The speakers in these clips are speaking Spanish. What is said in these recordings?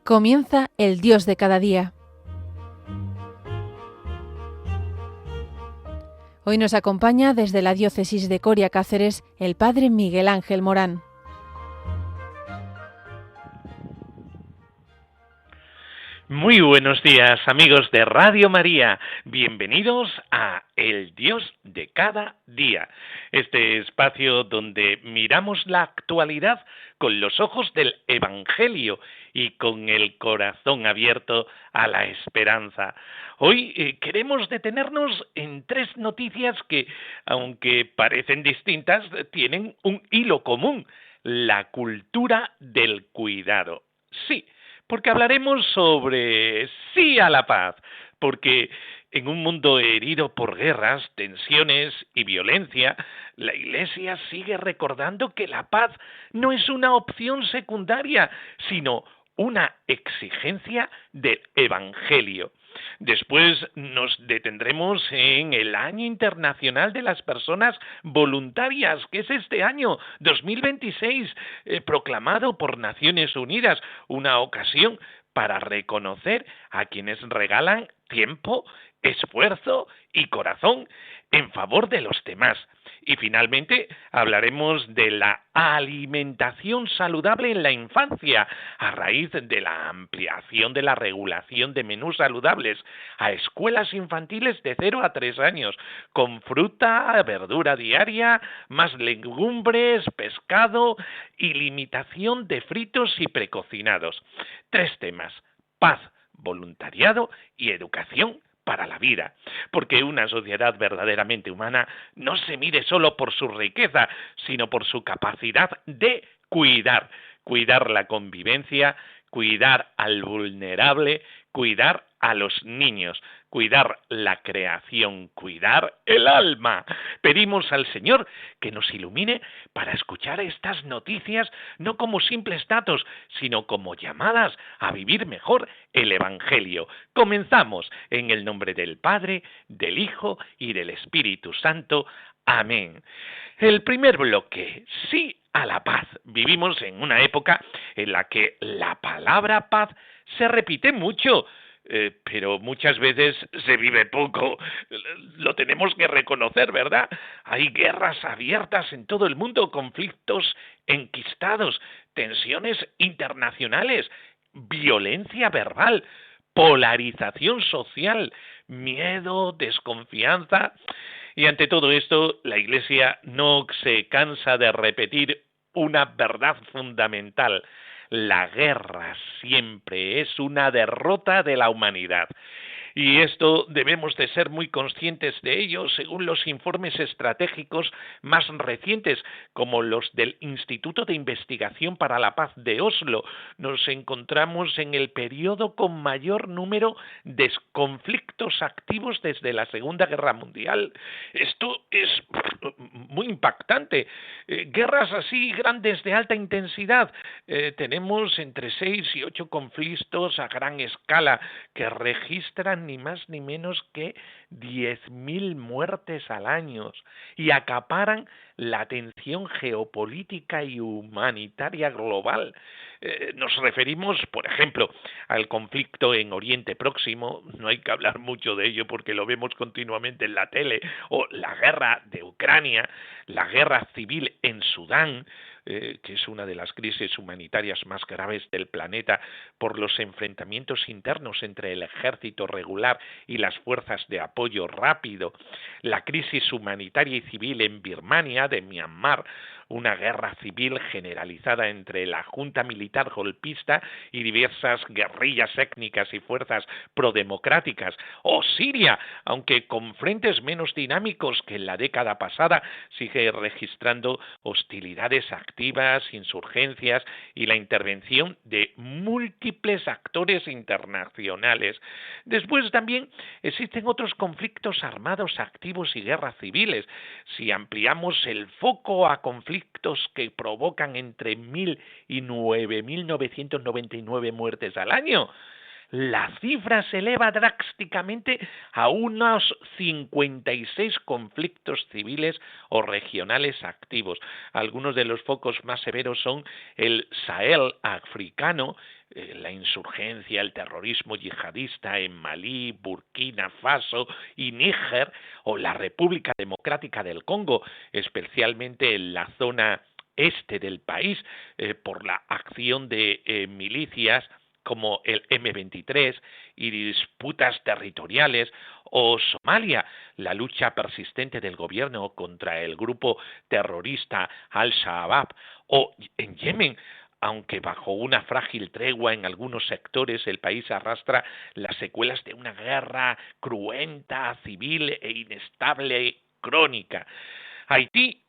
Comienza el Dios de cada día. Hoy nos acompaña desde la diócesis de Coria Cáceres el padre Miguel Ángel Morán. Muy buenos días, amigos de Radio María. Bienvenidos a El Dios de cada día, este espacio donde miramos la actualidad con los ojos del Evangelio y con el corazón abierto a la esperanza. Hoy queremos detenernos en tres noticias que, aunque parecen distintas, tienen un hilo común: la cultura del cuidado. Sí, porque hablaremos sobre sí a la paz, porque en un mundo herido por guerras, tensiones y violencia, la Iglesia sigue recordando que la paz no es una opción secundaria, sino una exigencia del Evangelio. Después nos detendremos en el Año Internacional de las Personas Voluntarias, que es este año 2026, proclamado por Naciones Unidas, una ocasión para reconocer a quienes regalan tiempo, esfuerzo y corazón en favor de los demás. Y finalmente hablaremos de la alimentación saludable en la infancia, a raíz de la ampliación de la regulación de menús saludables a escuelas infantiles de 0 a 3 años, con fruta, verdura diaria, más legumbres, pescado y limitación de fritos y precocinados. Tres temas: paz, voluntariado y educación para la vida, porque una sociedad verdaderamente humana no se mide solo por su riqueza, sino por su capacidad de cuidar la convivencia, cuidar al vulnerable, cuidar a los niños, cuidar la creación, cuidar el alma. Pedimos al Señor que nos ilumine para escuchar estas noticias no como simples datos, sino como llamadas a vivir mejor el Evangelio. Comenzamos en el nombre del Padre, del Hijo y del Espíritu Santo. Amén. El primer bloque: sí a la paz. Vivimos en una época en la que la palabra paz se repite mucho, pero muchas veces se vive poco. Lo tenemos que reconocer, ¿verdad? Hay guerras abiertas en todo el mundo, conflictos enquistados, tensiones internacionales, violencia verbal, polarización social, miedo, desconfianza. Y ante todo esto, la Iglesia no se cansa de repetir una verdad fundamental: la guerra siempre es una derrota de la humanidad. Y esto debemos de ser muy conscientes de ello, según los informes estratégicos más recientes, como los del Instituto de Investigación para la Paz de Oslo. Nos encontramos en el periodo con mayor número de conflictos activos desde la Segunda Guerra Mundial. Esto es muy impactante. Guerras así grandes de alta intensidad. Tenemos entre 6 y 8 conflictos a gran escala que registran ni más ni menos que 10.000 muertes al año y acaparan la atención geopolítica y humanitaria global. Nos referimos, por ejemplo, al conflicto en Oriente Próximo. No hay que hablar mucho de ello porque lo vemos continuamente en la tele, o la guerra de Ucrania, la guerra civil en Sudán, que es una de las crisis humanitarias más graves del planeta por los enfrentamientos internos entre el ejército regular y las fuerzas de apoyo rápido, la crisis humanitaria y civil en Birmania, de Myanmar, una guerra civil generalizada entre la junta militar golpista y diversas guerrillas étnicas y fuerzas prodemocráticas, o Siria, aunque con frentes menos dinámicos que en la década pasada, sigue registrando hostilidades activas, insurgencias y la intervención de múltiples actores internacionales. Después también existen otros conflictos armados activos y guerras civiles. Si ampliamos el foco a conflictos que provocan entre 1.000 y 9.999 muertes al año, la cifra se eleva drásticamente a unos 56 conflictos civiles o regionales activos. Algunos de los focos más severos son el Sahel africano, la insurgencia, el terrorismo yihadista en Malí, Burkina Faso y Níger, o la República Democrática del Congo, especialmente en la zona este del país, por la acción de milicias como el M23 y disputas territoriales, o Somalia, la lucha persistente del gobierno contra el grupo terrorista Al-Shabaab, o en Yemen, aunque bajo una frágil tregua en algunos sectores, el país arrastra las secuelas de una guerra cruenta, civil e inestable crónica. Haití,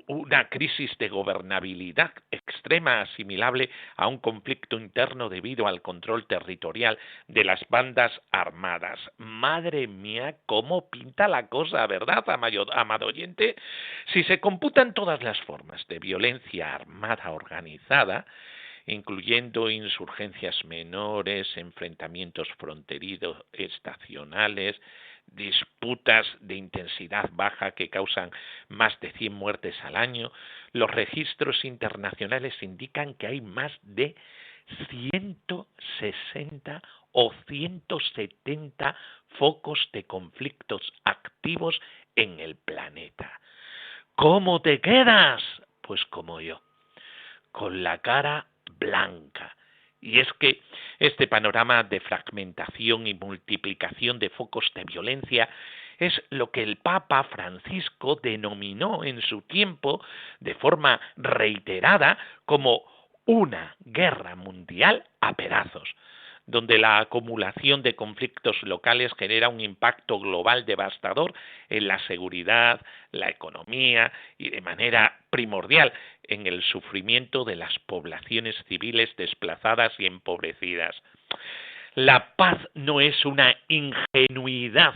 una crisis de gobernabilidad extrema asimilable a un conflicto interno debido al control territorial de las bandas armadas. Madre mía, cómo pinta la cosa, ¿verdad, amado oyente? Si se computan todas las formas de violencia armada organizada, incluyendo insurgencias menores, enfrentamientos fronterizos estacionales, disputas de intensidad baja que causan más de 100 muertes al año, los registros internacionales indican que hay más de 160 o 170 focos de conflictos activos en el planeta. ¿Cómo te quedas? Pues como yo, con la cara blanca. Y es que este panorama de fragmentación y multiplicación de focos de violencia es lo que el Papa Francisco denominó en su tiempo de forma reiterada como una guerra mundial a pedazos, donde la acumulación de conflictos locales genera un impacto global devastador en la seguridad, la economía y de manera primordial en el sufrimiento de las poblaciones civiles desplazadas y empobrecidas. La paz no es una ingenuidad,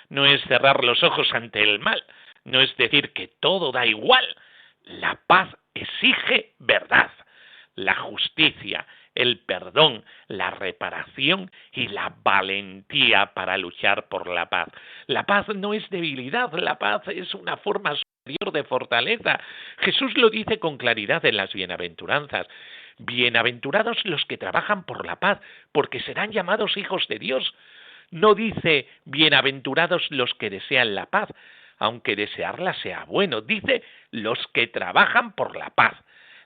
no es cerrar los ojos ante el mal, no es decir que todo da igual. La paz exige verdad, la justicia, el perdón, la reparación y la valentía para luchar por la paz. La paz no es debilidad, la paz es una forma superior de fortaleza. Jesús lo dice con claridad en las bienaventuranzas. Bienaventurados los que trabajan por la paz, porque serán llamados hijos de Dios. No dice bienaventurados los que desean la paz, aunque desearla sea bueno. Dice los que trabajan por la paz.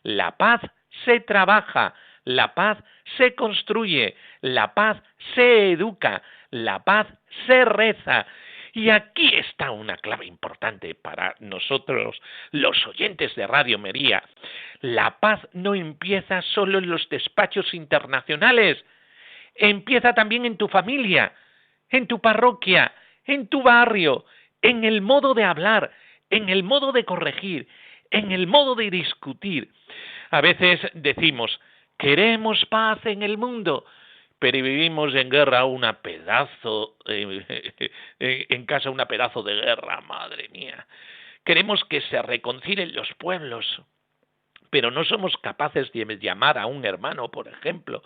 La paz se trabaja, la paz se construye, la paz se educa, la paz se reza. Y aquí está una clave importante para nosotros, los oyentes de Radio María. La paz no empieza solo en los despachos internacionales, empieza también en tu familia, en tu parroquia, en tu barrio, en el modo de hablar, en el modo de corregir, en el modo de discutir. A veces decimos, queremos paz en el mundo, pero vivimos en guerra en casa una pedazo de guerra, madre mía. Queremos que se reconcilien los pueblos, pero no somos capaces de llamar a un hermano, por ejemplo,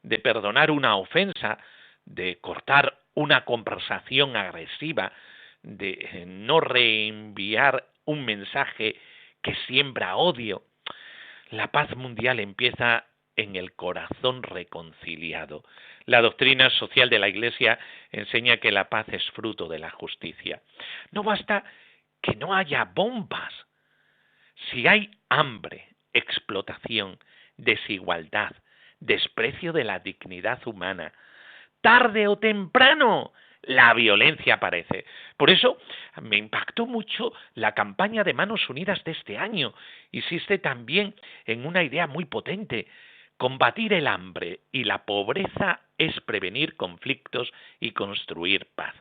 de perdonar una ofensa, de cortar una conversación agresiva, de no reenviar un mensaje que siembra odio. La paz mundial empieza en el corazón reconciliado. La doctrina social de la Iglesia enseña que la paz es fruto de la justicia. No basta que no haya bombas. Si hay hambre, explotación, desigualdad, desprecio de la dignidad humana, tarde o temprano la violencia aparece. Por eso me impactó mucho la campaña de Manos Unidas de este año. Insiste también en una idea muy potente. Combatir el hambre y la pobreza es prevenir conflictos y construir paz.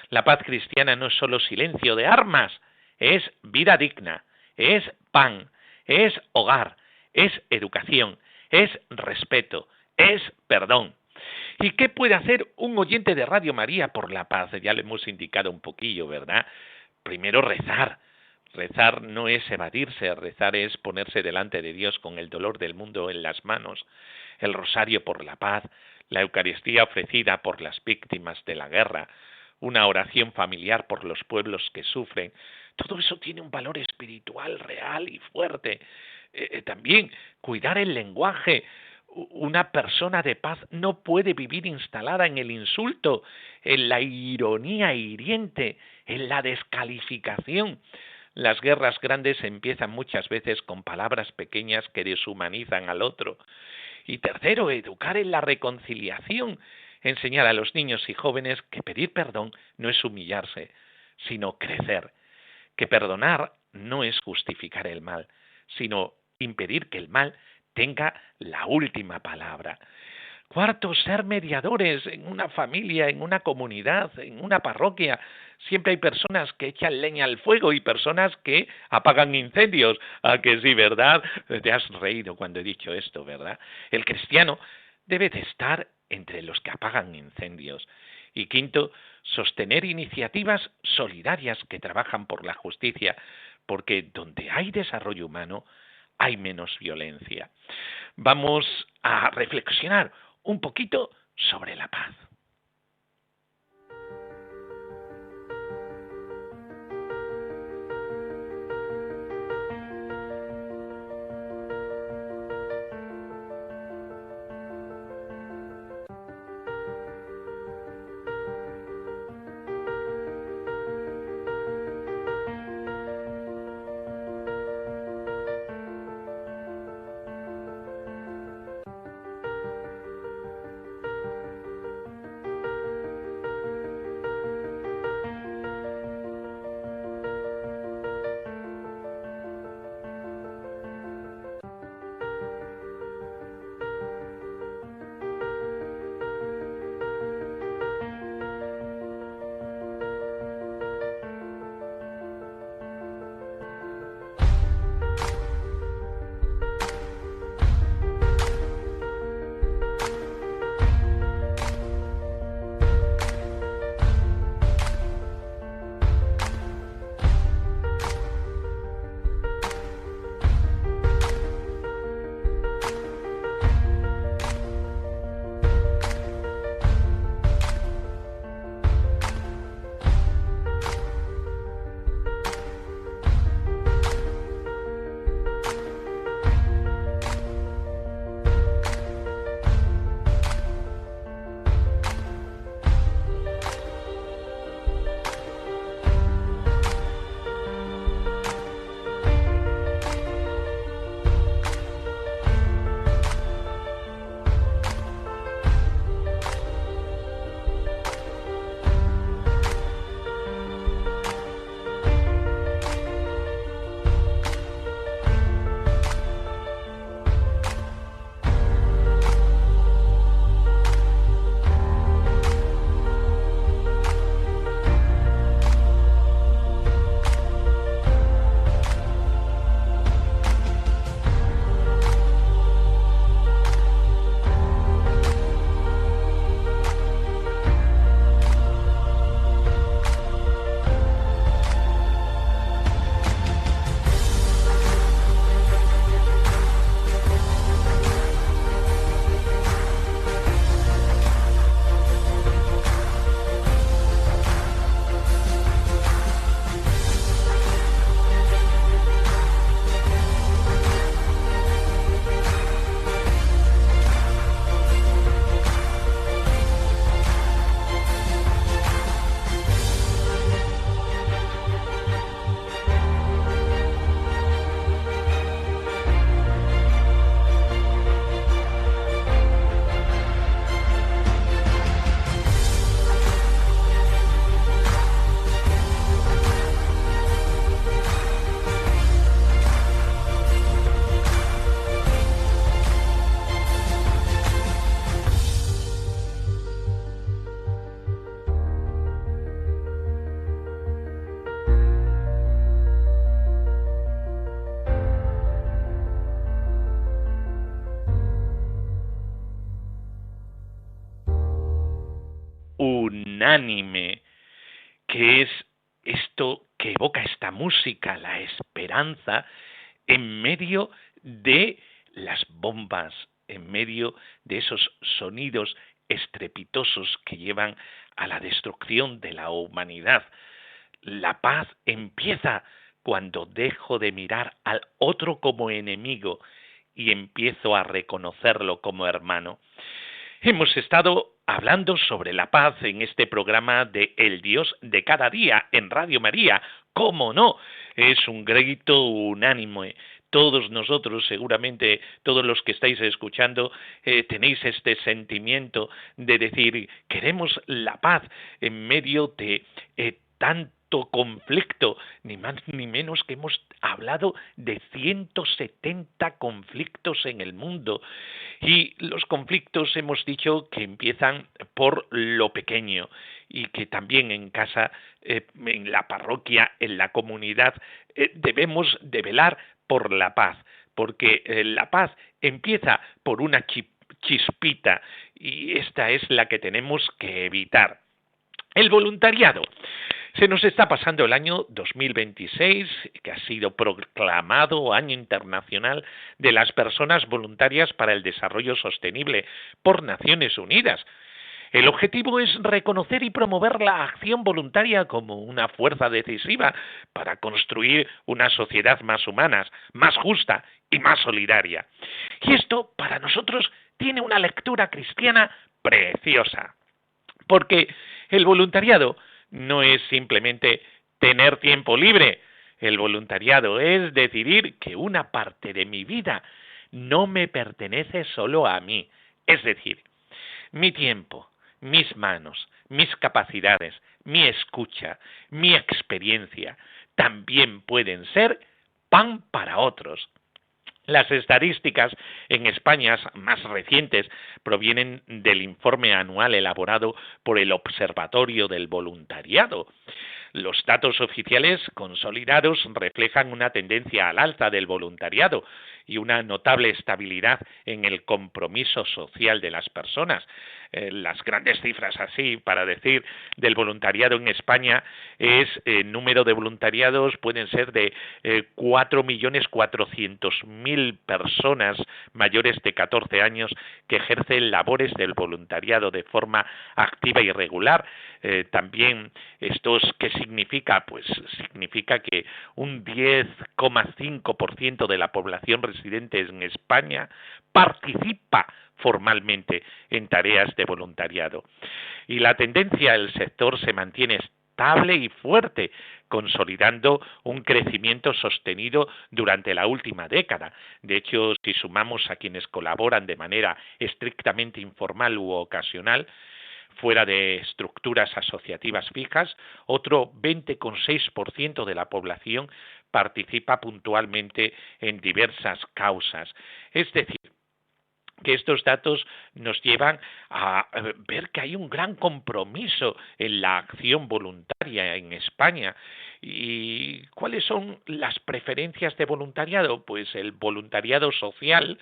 La paz cristiana no es solo silencio de armas, es vida digna, es pan, es hogar, es educación, es respeto, es perdón. ¿Y qué puede hacer un oyente de Radio María por la paz? Ya le hemos indicado un poquillo, ¿verdad? Primero rezar. Rezar no es evadirse, rezar es ponerse delante de Dios con el dolor del mundo en las manos. El rosario por la paz, la Eucaristía ofrecida por las víctimas de la guerra, una oración familiar por los pueblos que sufren. Todo eso tiene un valor espiritual real y fuerte. También cuidar el lenguaje, Una persona de paz no puede vivir instalada en el insulto, en la ironía hiriente, en la descalificación. Las guerras grandes empiezan muchas veces con palabras pequeñas que deshumanizan al otro. Y tercero, educar en la reconciliación, enseñar a los niños y jóvenes que pedir perdón no es humillarse, sino crecer, que perdonar no es justificar el mal, sino impedir que el mal tenga la última palabra. Cuarto, ser mediadores en una familia, en una comunidad, en una parroquia. Siempre hay personas que echan leña al fuego y personas que apagan incendios. ¿A que sí, verdad? Te has reído cuando he dicho esto, ¿verdad? El cristiano debe de estar entre los que apagan incendios. Y quinto, sostener iniciativas solidarias que trabajan por la justicia, porque donde hay desarrollo humano hay menos violencia. Vamos a reflexionar un poquito sobre la paz. Unánime, que es esto que evoca esta música, la esperanza, en medio de las bombas, en medio de esos sonidos estrepitosos que llevan a la destrucción de la humanidad. La paz empieza cuando dejo de mirar al otro como enemigo y empiezo a reconocerlo como hermano. Hemos estado hablando sobre la paz en este programa de El Dios de cada día en Radio María. ¿Cómo no? Es un grito unánime. Todos nosotros, seguramente todos los que estáis escuchando, tenéis este sentimiento de decir, queremos la paz en medio de tanto conflicto, ni más ni menos que hemos hablado de 170 conflictos en el mundo. Y los conflictos hemos dicho que empiezan por lo pequeño y que también en casa, en la parroquia, en la comunidad, debemos de velar por la paz, porque la paz empieza por una chispita y esta es la que tenemos que evitar. El voluntariado. Se nos está pasando el año 2026, que ha sido proclamado Año Internacional de las Personas Voluntarias para el Desarrollo Sostenible por Naciones Unidas. El objetivo es reconocer y promover la acción voluntaria como una fuerza decisiva para construir una sociedad más humana, más justa y más solidaria. Y esto, para nosotros, tiene una lectura cristiana preciosa, porque el voluntariado no es simplemente tener tiempo libre. El voluntariado es decidir que una parte de mi vida no me pertenece solo a mí. Es decir, mi tiempo, mis manos, mis capacidades, mi escucha, mi experiencia, también pueden ser pan para otros. Las estadísticas en España más recientes provienen del informe anual elaborado por el Observatorio del Voluntariado. Los datos oficiales consolidados reflejan una tendencia al alza del voluntariado y una notable estabilidad en el compromiso social de las personas. Las grandes cifras así para decir del voluntariado en España es el número de voluntariados pueden ser de 4.400.000 personas mayores de 14 años que ejercen labores del voluntariado de forma activa y regular. También esto ¿qué significa? Pues significa que un 10,5% de la población residente en España participa formalmente en tareas de voluntariado. Y la tendencia del sector se mantiene estable y fuerte, consolidando un crecimiento sostenido durante la última década. De hecho, si sumamos a quienes colaboran de manera estrictamente informal u ocasional, fuera de estructuras asociativas fijas, otro 20,6% de la población participa puntualmente en diversas causas. Es decir, que estos datos nos llevan a ver que hay un gran compromiso en la acción voluntaria en España. ¿Y cuáles son las preferencias de voluntariado? Pues el voluntariado social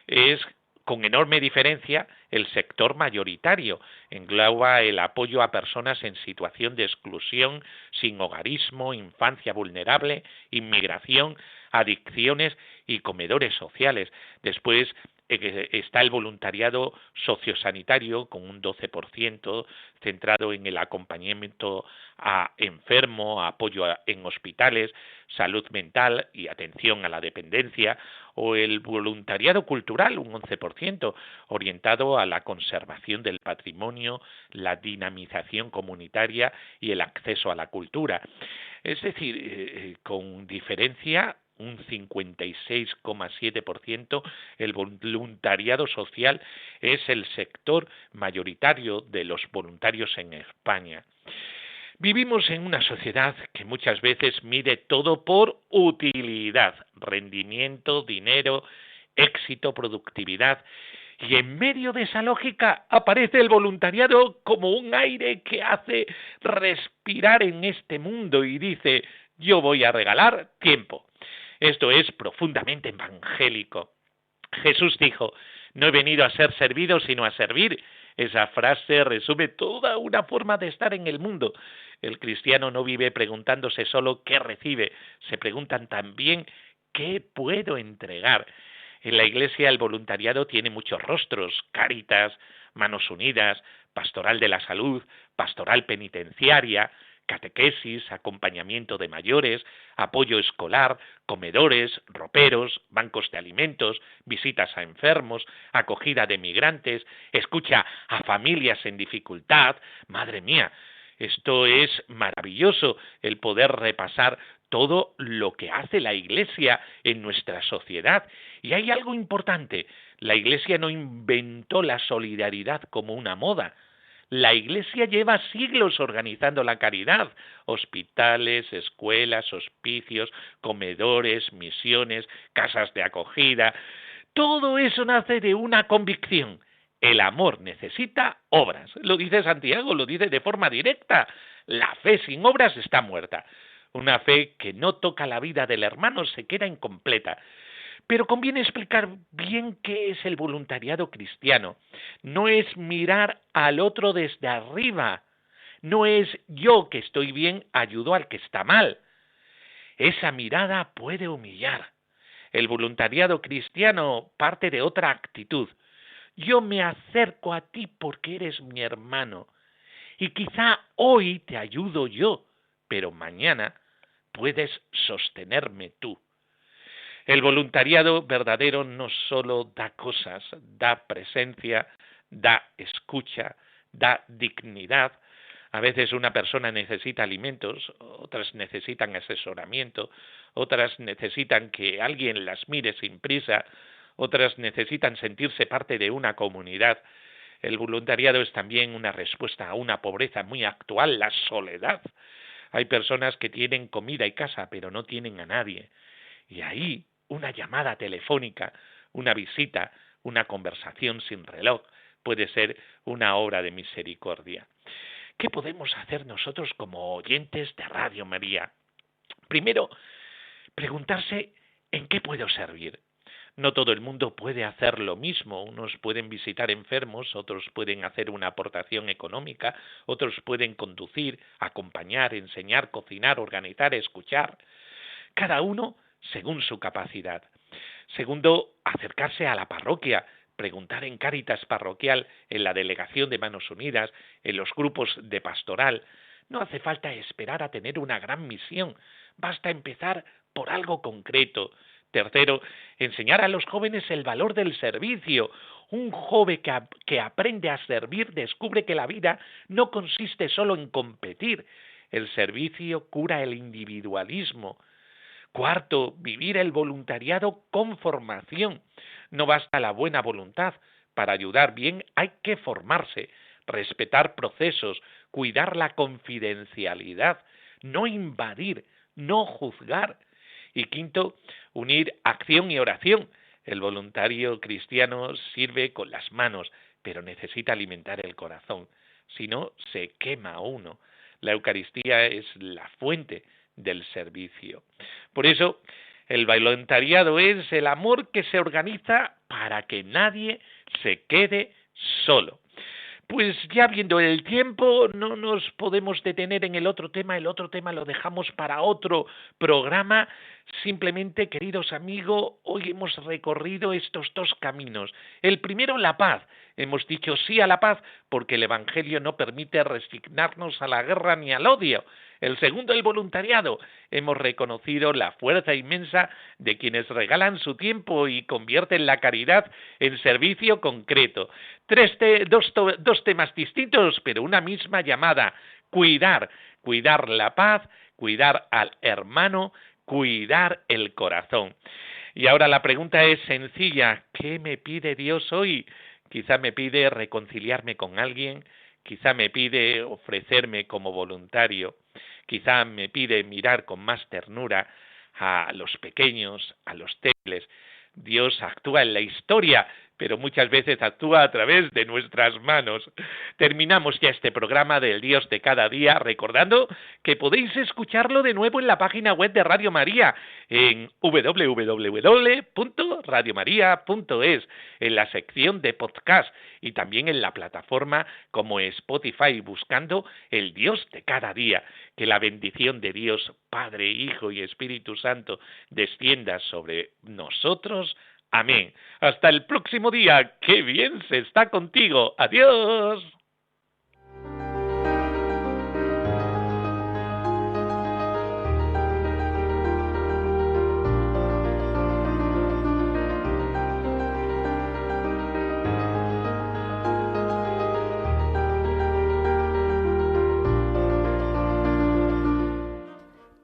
es, con enorme diferencia, el sector mayoritario. Engloba el apoyo a personas en situación de exclusión, sin hogarismo, infancia vulnerable, inmigración, adicciones y comedores sociales. Después está el voluntariado sociosanitario con un 12% centrado en el acompañamiento a enfermo, apoyo en hospitales, salud mental y atención a la dependencia, o el voluntariado cultural, un 11%, orientado a la conservación del patrimonio, la dinamización comunitaria y el acceso a la cultura. Es decir, con diferencia, un 56,7%, el voluntariado social es el sector mayoritario de los voluntarios en España. Vivimos en una sociedad que muchas veces mide todo por utilidad, rendimiento, dinero, éxito, productividad. Y en medio de esa lógica aparece el voluntariado como un aire que hace respirar en este mundo y dice, yo voy a regalar tiempo. Esto es profundamente evangélico. Jesús dijo, no he venido a ser servido, sino a servir. Esa frase resume toda una forma de estar en el mundo. El cristiano no vive preguntándose solo qué recibe, se preguntan también qué puedo entregar. En la Iglesia el voluntariado tiene muchos rostros: Cáritas, Manos Unidas, Pastoral de la Salud, Pastoral Penitenciaria, catequesis, acompañamiento de mayores, apoyo escolar, comedores, roperos, bancos de alimentos, visitas a enfermos, acogida de migrantes, escucha a familias en dificultad. Madre mía, esto es maravilloso, el poder repasar todo lo que hace la Iglesia en nuestra sociedad. Y hay algo importante, la Iglesia no inventó la solidaridad como una moda. La Iglesia lleva siglos organizando la caridad, hospitales, escuelas, hospicios, comedores, misiones, casas de acogida. Todo eso nace de una convicción. El amor necesita obras. Lo dice Santiago, lo dice de forma directa. La fe sin obras está muerta. Una fe que no toca la vida del hermano se queda incompleta. Pero conviene explicar bien qué es el voluntariado cristiano. No es mirar al otro desde arriba. No es yo que estoy bien, ayudo al que está mal. Esa mirada puede humillar. El voluntariado cristiano parte de otra actitud. Yo me acerco a ti porque eres mi hermano. Y quizá hoy te ayudo yo, pero mañana puedes sostenerme tú. El voluntariado verdadero no solo da cosas, da presencia, da escucha, da dignidad. A veces una persona necesita alimentos, otras necesitan asesoramiento, otras necesitan que alguien las mire sin prisa, otras necesitan sentirse parte de una comunidad. El voluntariado es también una respuesta a una pobreza muy actual, la soledad. Hay personas que tienen comida y casa, pero no tienen a nadie. Y ahí una llamada telefónica, una visita, una conversación sin reloj puede ser una obra de misericordia. ¿Qué podemos hacer nosotros como oyentes de Radio María? Primero, preguntarse ¿en qué puedo servir? No todo el mundo puede hacer lo mismo. Unos pueden visitar enfermos, otros pueden hacer una aportación económica, otros pueden conducir, acompañar, enseñar, cocinar, organizar, escuchar. Cada uno según su capacidad. Segundo, acercarse a la parroquia, preguntar en Cáritas parroquial, en la delegación de Manos Unidas, en los grupos de pastoral. No hace falta esperar a tener una gran misión, basta empezar por algo concreto. Tercero, enseñar a los jóvenes el valor del servicio. Un joven que aprende a servir descubre que la vida no consiste solo en competir. El servicio cura el individualismo. Cuarto, vivir el voluntariado con formación. No basta la buena voluntad. Para ayudar bien hay que formarse, respetar procesos, cuidar la confidencialidad, no invadir, no juzgar. Y quinto, unir acción y oración. El voluntario cristiano sirve con las manos, pero necesita alimentar el corazón. Si no, se quema uno. La Eucaristía es la fuente del servicio. Por eso, el voluntariado es el amor que se organiza para que nadie se quede solo. Pues ya viendo el tiempo, no nos podemos detener en el otro tema lo dejamos para otro programa. Simplemente, queridos amigos, hoy hemos recorrido estos dos caminos. El primero, la paz. Hemos dicho sí a la paz porque el Evangelio no permite resignarnos a la guerra ni al odio. El segundo, el voluntariado. Hemos reconocido la fuerza inmensa de quienes regalan su tiempo y convierten la caridad en servicio concreto. Dos temas distintos, pero una misma llamada. Cuidar la paz, cuidar al hermano, cuidar el corazón. Y ahora la pregunta es sencilla. ¿Qué me pide Dios hoy? Quizá me pide reconciliarme con alguien, quizá me pide ofrecerme como voluntario, quizá me pide mirar con más ternura a los pequeños, a los débiles. Dios actúa en la historia, pero muchas veces actúa a través de nuestras manos. Terminamos ya este programa del Dios de cada día, recordando que podéis escucharlo de nuevo en la página web de Radio María, en www.radiomaria.es, en la sección de podcast y también en la plataforma como Spotify, buscando el Dios de cada día. Que la bendición de Dios, Padre, Hijo y Espíritu Santo, descienda sobre nosotros. Amén. Hasta el próximo día. ¡Qué bien se está contigo! ¡Adiós!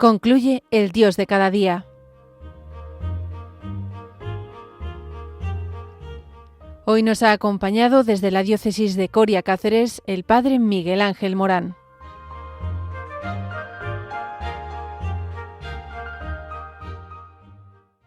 Concluye el Dios de cada día. Hoy nos ha acompañado desde la diócesis de Coria Cáceres el padre Miguel Ángel Morán.